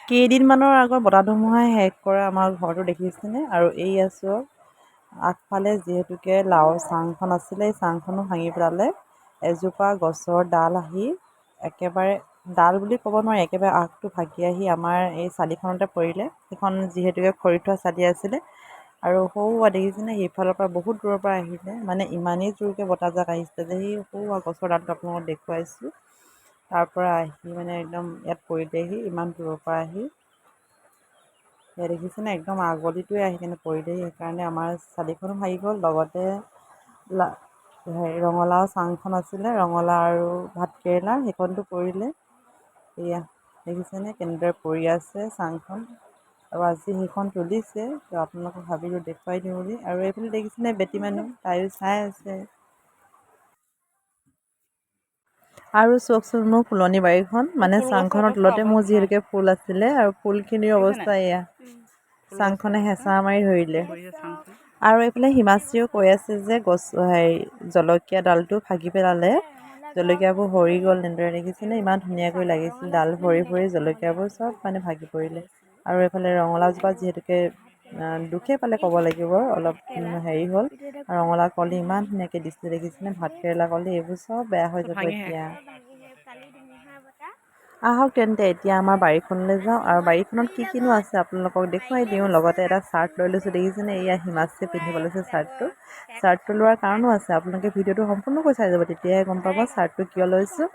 কেইদিনমানৰ আগত বতাহ ধুমুহাই শেষ কৰা আমাৰ ঘৰটো দেখিছেনে? আৰু এই আছোঁ আগফালে যিহেতুকে লাওৰ চাংখন আছিলে, এই চাংখনো ভাঙি পেলালে। এজোপা গছৰ ডাল আহি একেবাৰে ডাল বুলি ক'ব নোৱাৰি, একেবাৰে আগটো ভাগি আহি আমাৰ এই চালিখনতে পৰিলে। সেইখন যিহেতুকে খৰি থোৱা চালি আছিলে আৰু সৌ দেখিছেনে সেইফালৰ পৰা বহুত দূৰৰ পৰা আহিলে, মানে ইমানেই জোৰকৈ বতাহজাক আহিছিলে যে সেই সৌ গছৰ ডালটো আপোনালোকক দেখুৱাইছোঁ। তাৰ পৰা আহি মানে একদম ইয়াত পৰিলেহি, ইমান দূৰৰ পৰা আহি ইয়াত দেখিছেনে একদম আগলিটোৱে আহি কিনে পৰিলেহি। সেইকাৰণে আমাৰ চালিখনো ভাগি গ'ল, লগতে ৰঙালাও চাংখন আছিলে, ৰঙালাও আৰু ভাতকেৰেলা সেইখনটো পৰিলে। এয়া দেখিছেনে কেনেদৰে পৰি আছে চাংখন, আৰু আজি সেইখন তুলিছে, তো আপোনালোকক ভাবিলোঁ দেখুৱাই দিওঁ বুলি। আৰু এইফালে দেখিছেনে বেটী মানুহ, তাইও চাই আছে। আৰু চাওকচোন মোৰ ফুলনি বাৰীখন, মানে চাংখনৰ তলতে মোৰ যিহেতুকে ফুল আছিলে আৰু ফুলখিনিৰ অৱস্থা এয়া, চাংখনে হেঁচা মাৰি ধৰিলে। আৰু এইফালে হিমাশ্ৰীও কৈ আছে যে জলকীয়া ডালটো ভাগি পেলালে, জলকীয়াবোৰ সৰি গ'ল। তেনেদৰে দেখিছেনে ইমান ধুনীয়াকৈ লাগিছিল, ডাল ভৰি ভৰি জলকীয়াবোৰ চব মানে ভাগি পৰিলে। আৰু এইফালে ৰঙালাওজোপা যিহেতুকে দুখে পালে ক'ব লাগিব, অলপ হেৰি হ'ল। ৰঙালাও কলি ইমান ধুনীয়াকৈ দিছিলে দেখিছেনে, ভাতকেৰেলা কলি এইবোৰ চব বেয়া হৈ যাব এতিয়া। আহক তেন্তে এতিয়া আমাৰ বাৰীখনলৈ যাওঁ, আৰু বাৰীখনত কি কিনো আছে আপোনালোকক দেখুৱাই দিওঁ। লগতে এটা চাৰ্ট লৈ লৈছোঁ, দেখিছেনে এয়া হিমাশ্ৰীয়ে পিন্ধিব লৈছে চাৰ্টটো। চাৰ্টটো লোৱাৰ কাৰণো আছে, আপোনালোকে ভিডিঅ'টো সম্পূৰ্ণকৈ চাই যাব, তেতিয়াহে গম পাব চাৰ্টটো কিয় লৈছোঁ।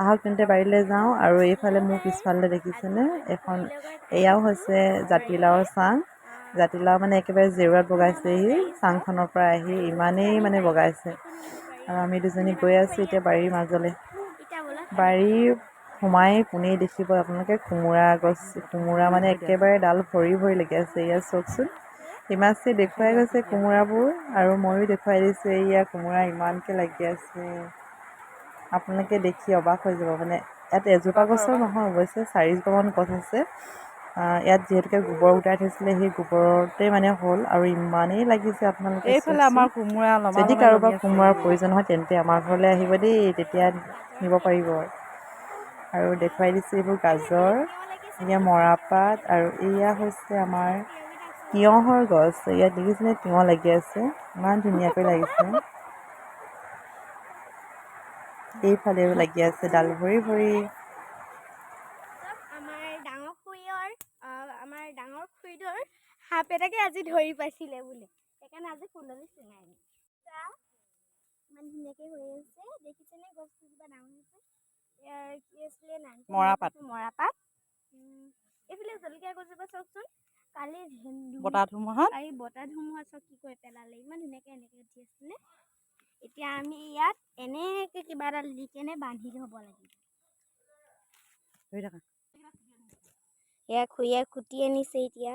আহক তেন্তে বাৰীলৈ যাওঁ। আৰু এইফালে মোৰ পিছফালে দেখিছেনে এয়াও হৈছে জাতিলাওৰ চাং। জাতিলাও মানে একেবাৰে জেওৰাত বগাইছেহি, চাংখনৰ পৰা আহি ইমানেই মানে বগাইছে। আৰু আমি দুজনী গৈ আছোঁ এতিয়া বাৰীৰ মাজলৈ। বাৰীৰ সোমাই পোনেই দেখিব আপোনালোকে কোমোৰা মানে একেবাৰে ডাল ভৰি ভৰি লাগি আছে। এয়া চাওকচোন, হিমাশ্ৰী দেখুৱাই গৈছে কোমোৰাবোৰ, আৰু ময়ো দেখুৱাই দিছোঁ। এয়া কোমোৰা ইমানকৈ লাগি আছে, আপোনালোকে দেখি অবাক হৈ যাব। মানে ইয়াত এজোপা গছৰ নহয়, অৱশ্যে 4-জোপামান গছ আছে। ইয়াত যিহেতুকে গোবৰ গোটাই থৈছিলে, সেই গোবৰতে মানে হ'ল, আৰু ইমানেই লাগিছে আপোনালোকে যদি কাৰোবাৰ কোমোৰাৰ প্ৰয়োজন হয় তেন্তে আমাৰ ঘৰলৈ আহিব দেই, তেতিয়া নিব পাৰিব। আৰু দেখুৱাই দিছোঁ এইবোৰ গাজৰ, এয়া মৰাপাট, আৰু এয়া হৈছে আমাৰ তিয়ঁহৰ গছ। ইয়াত দেখিছেনে তিয়ঁহ লাগি আছে, ইমান ধুনীয়াকৈ লাগিছে। এইফালেও লাগি আছে ডাল ভৰি ভৰি। আমাৰ ডাঙৰ খুৰীদেউৰ সাপ এটাকে আজি ধৰি পাইছিলে বোলে, সেইকাৰণে আজি ফুলনি চিঙাই আনিম। ইমান ধুনীয়াকে হৈ আছে, দেখিছেনে গছজোপা ডাঙৰ হৈছে। ইয়াৰ কি আছিলে নামটো? মৰাপাট। এইফালে জলকীয়া গছজোপা চাওকচোন, কালি বতাহ ধুমুহা চব কি কৰি পেলালে, ইমান ধুনীয়াকে এনেকে উঠি আছিলে। এতিয়া আমি ইয়াত এনেকে কিবা এটা দি কেনে বান্ধি থ'ব লাগিব। এয়া খুৰীয়ে খুটি আনিছে এতিয়া।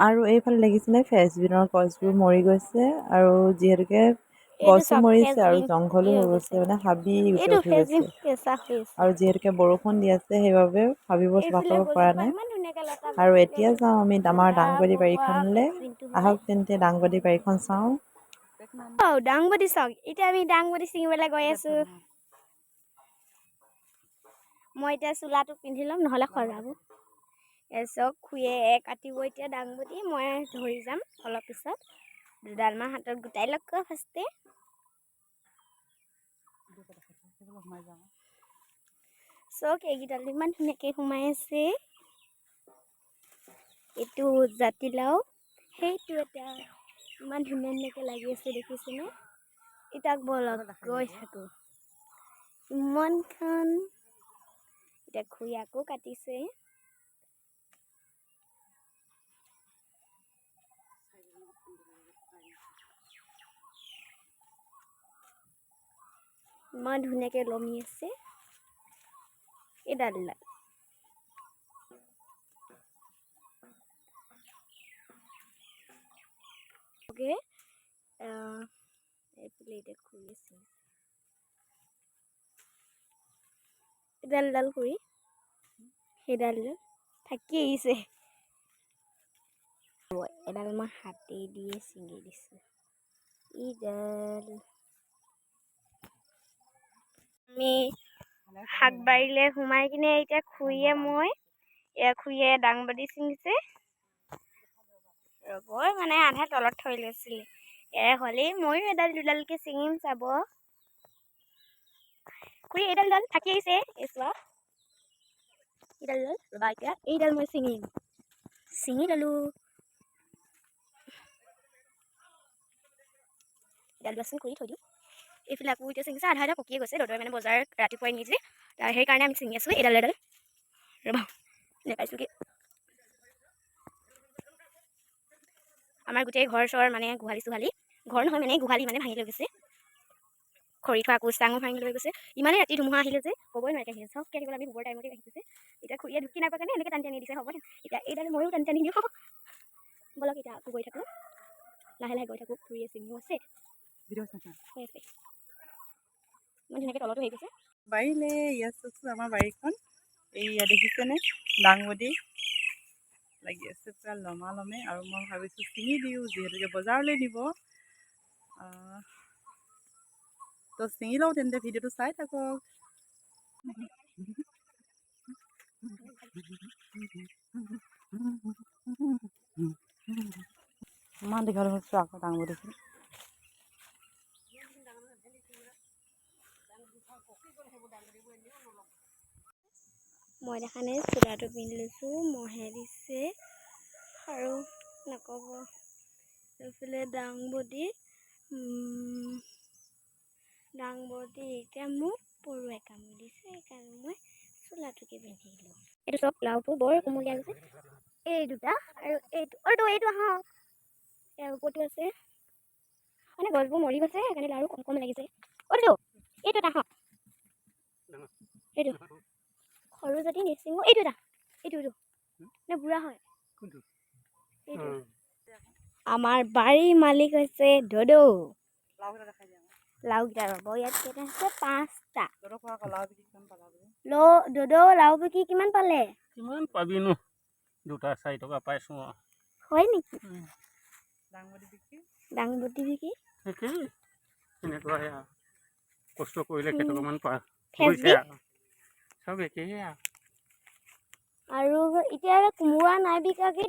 আৰু এইফালে দেখিছেনে ফ্ৰেঞ্চবিনৰ গছবোৰ মৰি গৈছে, আৰু যিহেতুকে এইটো গছো চাওক মৰিছে আৰু ফ্ৰেঞ্চবিন জংঘলো হৈ গৈছে, মানে হাবি গোটেই এইটো উঠি ফ্ৰেঞ্চবিন গৈছে। কেঁচা হৈ আছে। আৰু যিহেতুকে বৰষুণ দি আছে, সেইবাবে হাবিবোৰ চাফা এইফালে কৰিব পৰা গছজোপা নাই। ইমান ধুনীয়াকে লতা আৰু লতিকে এতিয়া যাওঁ আমি আমাৰ লতা দাংবডী বগোৱা বাৰীখনলৈ। ফ্ৰেঞ্চবিনটো হয়। আহক তেন্তে দাংবডী বাৰীখন চাওঁ। দাংবডী চাওক, এতিয়া আমি দাংবডী ছিঙিবলৈ গৈ আছো। মই এতিয়া চোলাটো পিন্ধি ল'ম, নহ'লে খৰাব। চাওক খুৰীয়ে কাটিব এতিয়া দাংবডী, মই ধৰি যাম অলপ পিছত। দুডালমান হাতত গোটাই লওক ফাৰ্ষ্টে। চাওক এইকেইডাল ইমান ধুনীয়াকে সোমাই আছে। এইটো জাতিলাও, সেইটো এটা ইমান ধুনীয়া ধুনীয়াকে লাগি আছে দেখিছেনে। ইতাক বলক গৈ থাকো ইমানখন। এতিয়া খুৰী আকৌ কাটিছে। ইমান ধুনীয়াকে লমি আছে এইডাল। এইফালে এতিয়া খুৰী আছে, এডাল কৰি সেইডাল থাকি আহিছে। এডাল মই হাতে দিয়ে ছিঙি দিছো। ইডাল আমি শাকবাৰীলৈ সোমাই কিনে এতিয়া খুৰীয়ে খুৰীয়ে দাংবডি ছিঙিছে। ৰ'ব মানে আধা তলত থৈ লৈছিলে হ'লেই ময়ো এডাল দুডালকৈ ছিঙিম চাব। খুৰী এইডাল থাকি আহিছে চোৱা এইডাল ৰ'বা এতিয়া এইডাল মই ছিঙি ল'লোঁ। এডাল বাচন কৰি থৈ দিওঁ। এইফালে আকৌ এতিয়া ছিঙিছে আধা পকিয়ে গৈছে। দদৈ মানে বজাৰ ৰাতিপুৱাই নিছে সেইকাৰণে আমি ছিঙি আছোঁ এডাল ৰ'বা নেপাইছোঁ কি আমাৰ গোটেই ঘৰ চৰ মানে গোহালি চোহালি ঘৰ নহয় মানে গোহালি মানে ভাঙি লৈ গৈছে। খৰি থোৱা কোচ চাঙো ভাঙি লৈ গৈছে। ইমানেই ৰাতি ধুমুহা আহিলে যে ক'বই নোৱাৰি আহিছে। চবকে আহিবলৈ আমি গোবৰ টাইমতে আহিছে। এতিয়া খুৰীয়ে ঢুকি নাপায় কাৰণে এনেকৈ টানি টানি দিছে। হ'ব এতিয়া এইডাল ময়ো টানি টানি দিওঁ। বলক এতিয়া আকৌ গৈ থাকোঁ লাহে লাহে গৈ থাকোঁ। খুৰীয়ে ছিঙিও আছে হৈ আছে। ইমান ধুনীয়াকৈ তলতো হেৰি গৈছে। বাৰীলে ইয়াত আছোঁ আমাৰ বাৰীখন। এইয়া দেখিছেনে দাংবডি লাগি আছে পূৰা লমালমে। আৰু মই ভাবিছোঁ ছিঙি দিওঁ যিহেতুকে বজাৰলৈ নিব। তো ছিঙি লওঁ তেন্তে ভিডিঅ'টো চাই থাকক। ইমান দীঘল হৈছোঁ আকৌ দাংবডিখিনি। মই দেখা নাই চোলাটো পিন্ধি লৈছোঁ মহে দিছে আৰু নক'ব। এইফালে দাংবডি এতিয়া মোক পৰুৱাই কামুৰিছে সেইকাৰণে মই চোলাটোকে পিন্ধিলোঁ। এইটো চব লাওটো বৰ কোমলীয়া গৈছে। এই দুটা আৰু এইটো আহক ইয়াৰ ওপৰতো আছে মানে গছবোৰ মৰি গৈছে সেইকাৰণে লাও কম কম লাগিছে। এইটো এটা আহক এইটো সৰু যদি নিচিঙো এইটো নে বুঢ়া হয় এইটো। আমাৰ বাৰীৰ মালিক হৈছে দদৌ। লাওকেইটা ৰ'ব ইয়াত কেইটা আছে 5টা। দদৌ লাও বিকি কিমান পালে? কিমান পাবিনো 2-4 টকা পাইছোঁ। হয় নেকি? দাংবডি বিকি একেই এনেকুৱাই কষ্ট কৰিলে কেইটকামান ফেচবি চব একেই আৰু এতিয়া কোমোৰা নাই বিকাকে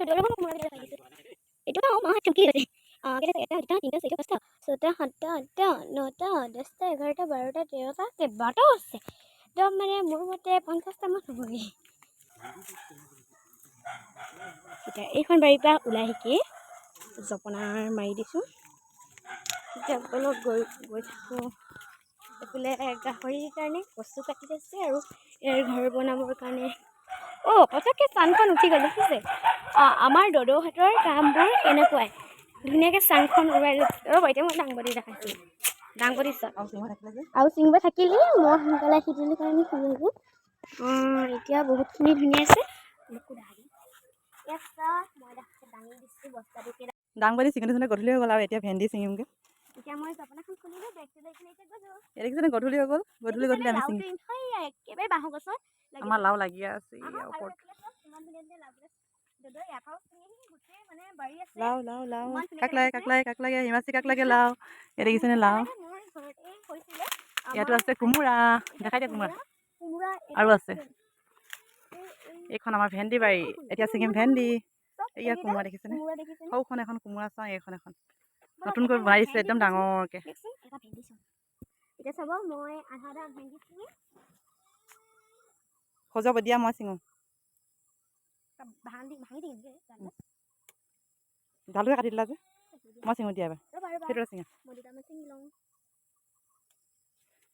এইটো চুকি আছে। 1, 2, 3, 4, 5, 6, 7, 8, 9, 10, 11, 12, 13টা কেইবাটাও আছে। একদম মানে মোৰ মতে 50টামান হ'বগৈ। এতিয়া এইখন বাৰীৰ পৰা ওলাই শিকি জপনাৰ মাৰি দিছোঁ। এতিয়া অলপ গৈ থাকোঁ। এইফালে গাহৰিৰ কাৰণে কচু কাটি আছে আৰু ইয়াৰ ঘৰ বনাবৰ কাৰণে পটককৈ চাংখন উঠি গ'ল দেখিছে। আমাৰ দদৌহঁতৰ কামবোৰ এনেকুৱাই ধুনীয়াকৈ চাংখন উৰাই ৰ'ব। এতিয়া মই দাংবডি দেখাইছোঁ। দাংবডি চোৱা আৰু ছিঙিব থাকিলে মই সোনকালে সিজিলোঁ কাৰণে ছিঙিলোঁ। এতিয়া বহুতখিনি ধুনীয়া আছে। দাংবডি ছিঙোতে গধূলি হৈ গ'ল আৰু এতিয়া ভেন্দি ছিঙিমগৈ। এতিয়া মই জপনাখন খুলিলোঁ বেগটো লৈ কিনে এতিয়া গ'লোঁ। দেখিছেনে গধূলি হৈ গ'ল। গধূলি আমি ছিঙিম। একেবাৰে বাঁহৰ গছত আমাৰ লাও লাগি আছে ওপৰত। লাও কাক লাগে হিমাচি কাক লাগে লাও। এই দেখিছেনে লাও। ইয়াতো আছে কোমোৰা। দেখাই দিয়া কোমোৰা আৰু আছে। এইখন আমাৰ ভেন্দি বাৰী। এতিয়া ছিঙিম ভেন্দি। এয়া কোমোৰা দেখিছেনে সৰুখন এখন কোমোৰা চাওঁ। এইখন এখন নতুনকৈ বাঢ়িছে একদম ডাঙৰকৈ। এতিয়া চাব মই আধা ভেন্দি ছিঙি সজাব দিয়া মই ছিঙো। ডালটোকে কাটি দিলা যে মই ছিঙো দিয়া এবাৰ সেইটো ছিঙা।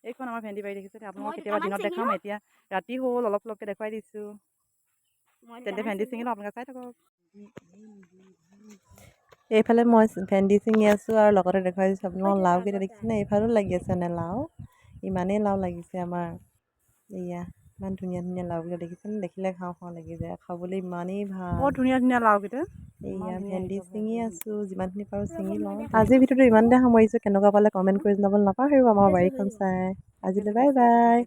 এইখন আমাৰ ভেন্দি বাৰী দেখিছে। আপোনালোকক কেতিয়াবা দিনত দেখাম। এতিয়া ৰাতি হ'ল অলপকৈ দেখুৱাই দিছোঁ। তেন্তে ভেন্দি ছিঙি লওঁ আপোনালোকে চাই থাকক। এইফালে মই ভেন্দি ছিঙি আছোঁ আৰু লগতে দেখুৱাই দিছোঁ আপোনালোকক লাওকেইটা দেখিছেনে। এইফালেও লাগি আছেনে লাও। ইমানেই লাও লাগিছে আমাৰ। এয়া ইমান ধুনীয়া ধুনীয়া লাওকেইটা দেখিছেনে। দেখিলে খাওঁ খাওঁ লাগি যায়। খাবলৈ ইমানেই ভাল। বৰ ধুনীয়া ধুনীয়া লাওকেইটা। এয়া ভেন্দি ছিঙি আছোঁ। যিমানখিনি পাৰোঁ ছিঙি লওঁ। আজিৰ ভিডিঅ'টো ইমানতে সামৰিছোঁ। কেনেকুৱা পালে কমেণ্ট কৰি জনাবলৈ নাপাহৰিব আমাৰ বাৰীখন চাই। আজিলৈ বাই বাই।